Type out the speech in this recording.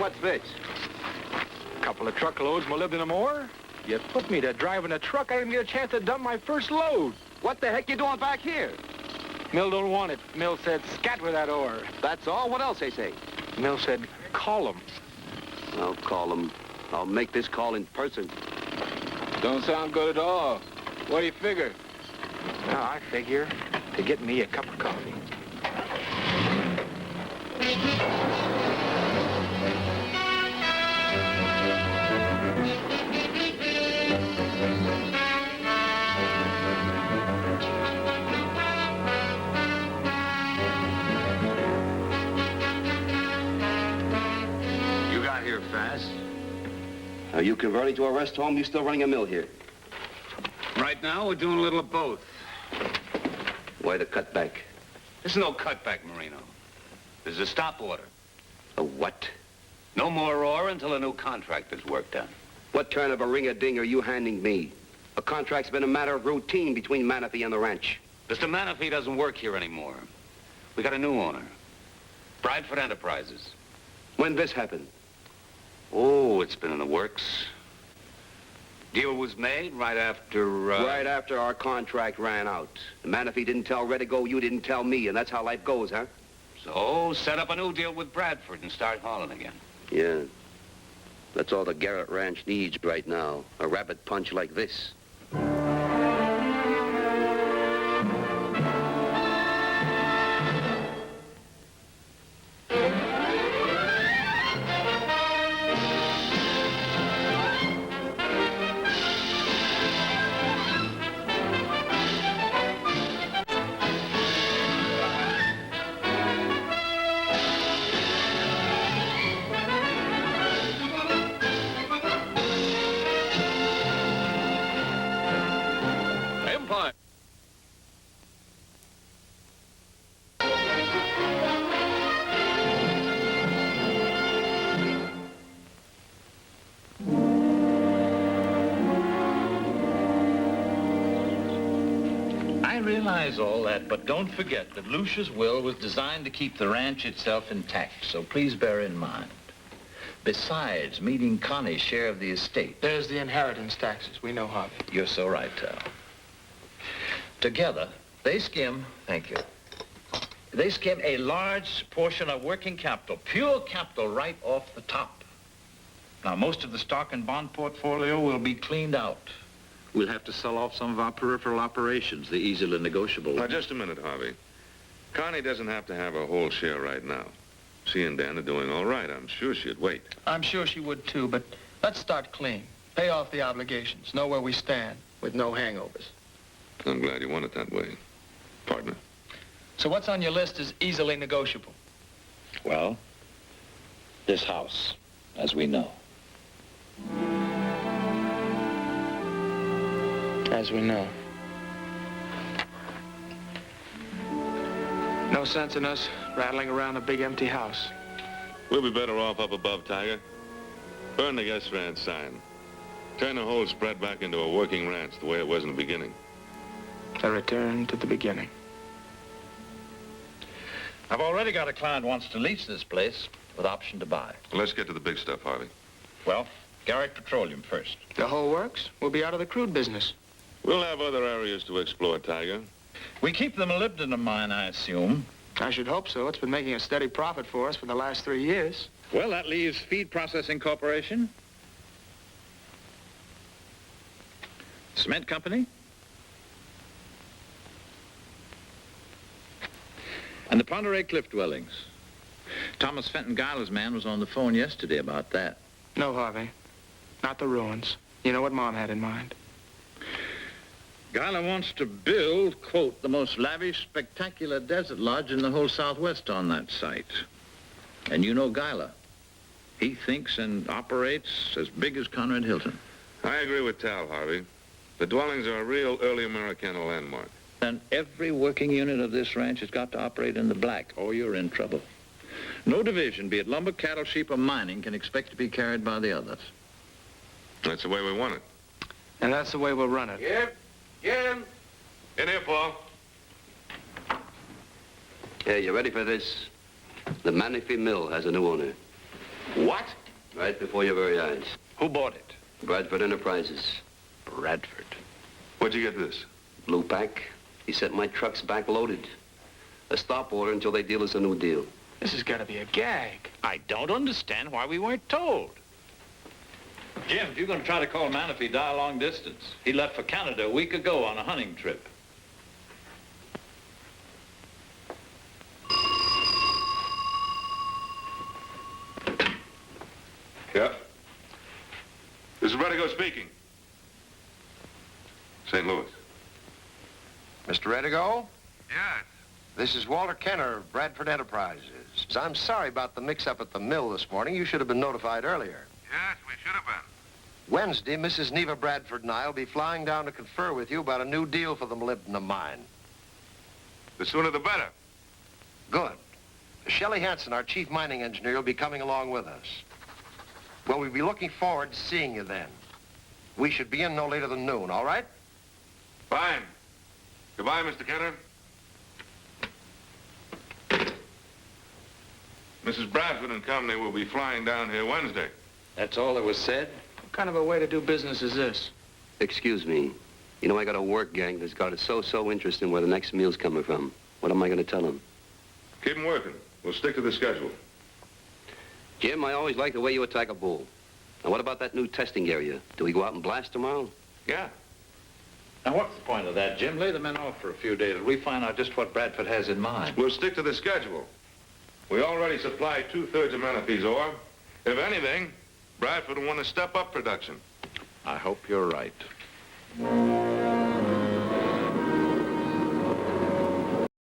What's this? A couple of truckloads molybdenum ore. You put me to driving a truck, I didn't get a chance to dump my first load. What the heck you doing back here? Mill don't want it. Mill said, scat with that ore. That's all? What else they say? Mill said, call him. I'll call him. I'll make this call in person. Don't sound good at all. What do you figure? Now, I figure to get me a cup of coffee. You got here fast. Are you converting to a rest home? You still running a mill here? Right now, we're doing a little of both. Why the cutback? There's no cutback, Marino. There's a stop order. A what? No more ore until a new contract is worked done. What kind of a ring-a-ding are you handing me? A contract's been a matter of routine between Manatee and the ranch. Mr. Manatee doesn't work here anymore. We got a new owner. Bradford Enterprises. When this happened? Oh, it's been in the works. Deal was made right after, Right after our contract ran out. The Manatee didn't tell Red to go, you didn't tell me, and that's how life goes, huh? So, set up a new deal with Bradford and start hauling again. Yeah. That's all the Garrett Ranch needs right now. A rabbit punch like this. I realize all that, but don't forget that Lucia's will was designed to keep the ranch itself intact, so please bear in mind. Besides meeting Connie's share of the estate. There's the inheritance taxes. We know, Harvey. You're so right, Tal. Together, they skim, thank you, they skim a large portion of working capital, pure capital, right off the top. Now, most of the stock and bond portfolio will be cleaned out. We'll have to sell off some of our peripheral operations, the easily negotiable. Now, just a minute, Harvey. Connie doesn't have to have a whole share right now. She and Dan are doing all right. I'm sure she'd wait. I'm sure she would, too, but let's start clean. Pay off the obligations. Know where we stand, with no hangovers. I'm glad you want it that way, partner. So what's on your list is easily negotiable? Well, this house, as we know. As we know. No sense in us rattling around a big empty house. We'll be better off up above, Tiger. Burn the guest ranch sign. Turn the whole spread back into a working ranch the way it was in the beginning. A return to the beginning. I've already got a client who wants to lease this place with option to buy. Let's get to the big stuff, Harvey. Well, Garrett Petroleum first. The whole works. We'll be out of the crude business. We'll have other areas to explore, Tiger. We keep the molybdenum mine, I assume. I should hope so. It's been making a steady profit for us for the last 3 years. Well, that leaves Feed Processing Corporation. Cement Company. And the Ponderay Cliff Dwellings. Thomas Fenton Giler's man was on the phone yesterday about that. No, Harvey. Not the ruins. You know what Mom had in mind. Giler wants to build, quote, the most lavish, spectacular desert lodge in the whole Southwest on that site. And you know Giler. He thinks and operates as big as Conrad Hilton. I agree with Tal, Harvey. The dwellings are a real early Americana landmark. And every working unit of this ranch has got to operate in the black, or you're in trouble. No division, be it lumber, cattle, sheep, or mining, can expect to be carried by the others. That's the way we want it. And that's the way we'll run it. Yep. Jim. In here, Paul. Yeah, you ready for this? The Manatee Mill has a new owner. What? Right before your very eyes. Who bought it? Bradford Enterprises. Bradford. Where'd you get this? Blue pack. He said my truck's backloaded. A stop order until they deal us a new deal. This has got to be a gag. I don't understand why we weren't told. Jim, if you're going to try to call Manaphy, dial long distance. He left for Canada a week ago on a hunting trip. Yeah. This is Redigo speaking. St. Louis. Mr. Redigo? Yes. This is Walter Kenner of Bradford Enterprises. I'm sorry about the mix-up at the mill this morning. You should have been notified earlier. Yes, we should have been. Wednesday, Mrs. Neva Bradford and I will be flying down to confer with you about a new deal for the molybdenum mine. The sooner the better. Good. Shelley Hansen, our chief mining engineer, will be coming along with us. Well, we'll be looking forward to seeing you then. We should be in no later than noon, all right? Fine. Goodbye, Mr. Kenner. Mrs. Bradford and company will be flying down here Wednesday. That's all that was said? What kind of a way to do business is this? Excuse me. You know, I got a work gang that's got it so interested in where the next meal's coming from. What am I going to tell them? Keep them working. We'll stick to the schedule. Jim, I always like the way you attack a bull. Now, what about that new testing area? Do we go out and blast tomorrow? Yeah. Now, what's the point of that, Jim? Lay the men off for a few days. We find out just what Bradford has in mind. We'll stick to the schedule. We already supply 2/3 of Manaphy's ore. If anything, Bradford will want to step up production. I hope you're right.